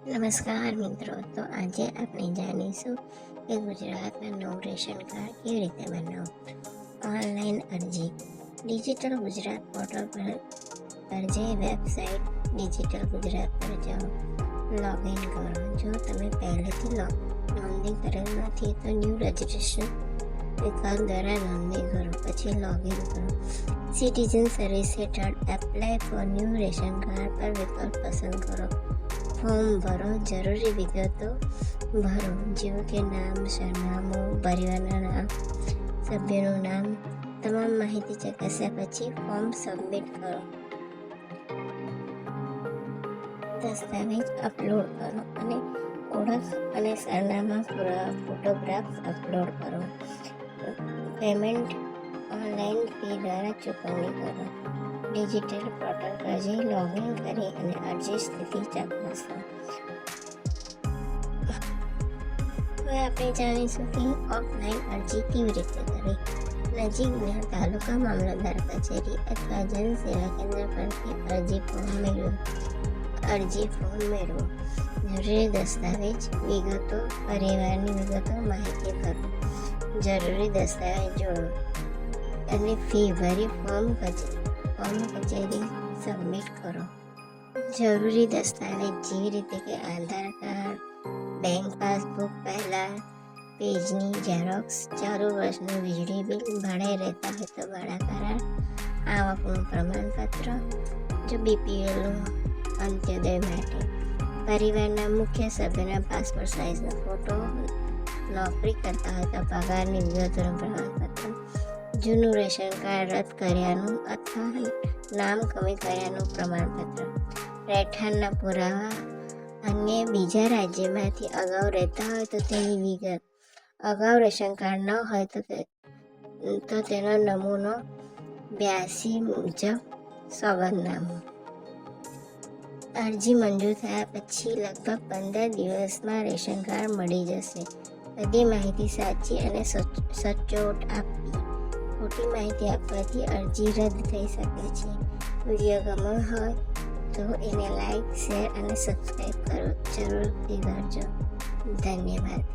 નમસ્કાર મિત્રો, તો આજે આપણે જાણીશું કે ગુજરાતના નવું રેશન કાર્ડ કેવી રીતે બનાવવું. ઓનલાઈન અરજી. ડિજિટલ ગુજરાત પોર્ટલ પર અરજી વેબસાઇટ ડિજિટલ ગુજરાત પર જાઓ, લોગિન કરો. જો તમે પહેલેથી નોંધણી કરેલ નથી તો ન્યૂ રજિસ્ટ્રેશન વિકલ્પ દ્વારા નોંધણી કરો, પછી લોગિન કરો. સિટીઝન સર્વિસ હેઠળ apply for new ration card પર વિકલ્પ પસંદ કરો. ફોર્મ ભરો. જરૂરી વિગતો ભરો, જેવું કે નામ, સરનામું, પરિવારના નામ, સભ્યનું નામ. તમામ માહિતી ચકાસ્યા પછી ફોર્મ સબમિટ કરો. દસ્તાવેજ અપલોડ કરો અને ઓળખ અને સરનામા પુરાવા ફોટોગ્રાફ અપલોડ કરો. પેમેન્ટ ઓનલાઈન ફી દ્વારા ચૂકવણી કરો. ડિજિટલ પોર્ટલ પર જઈ લોગિન કરી અને અરજી સ્થિતિ ચકાસો. હવે આપણે જાણીશું કે ઓફલાઈન અરજી કેવી રીતે કરવી. નજીકના તાલુકા મામલતદાર કચેરી અથવા જન સેવા કેન્દ્ર પરથી અરજી ફોર્મ મેળવો. જરૂરી દસ્તાવેજ વિગતો, પરિવારની વિગતો, માહિતી ભરો. જરૂરી દસ્તાવેજ જોડો અને ફી ભરી ફોર્મ કચેરી સબમિટ કરો. જરૂરી દસ્તાવેજ જેવી રીતે કે આધાર કાર્ડ, બેંક પાસબુક, પહેલા પેજની ઝેરોક્સ, ચાલુ વર્ષનું વીજળી બિલ, ભાડે રહેતા હોય તો ભાડા કરાર, આવકનું પ્રમાણપત્ર, જો બીપીએલનું અંત્યોદય માટે, પરિવારના મુખ્ય સભ્યના પાસપોર્ટ સાઇઝનો ફોટો, નોકરી કરતા હોય તો પગારની વિગતોનું પ્રમાણપત્ર, જૂનું રેશન કાર્ડ રદ કર્યાનું અથવા નામ કમી કર્યાનું પ્રમાણપત્ર, રહેઠાણના પુરાવા, અન્ય બીજા રાજ્યમાંથી અગાઉ રહેતા હોય તો તેની વિગત, અગાઉ રેશન કાર્ડ ન હોય તો તેનો નમૂનો, 82 મુજબ સોગંદનામું. અરજી મંજૂર થયા પછી લગભગ 15 દિવસમાં રેશન કાર્ડ મળી જશે. બધી માહિતી સાચી અને સચોટ આપવી. ખોટી માહિતી આપવાથી અરજી રદ થઈ શકે છે. વિડીયો ગમ્યો હોય તો એને લાઈક, શેર અને સબસ્ક્રાઈબ જરૂરથી કરજો. ધન્યવાદ.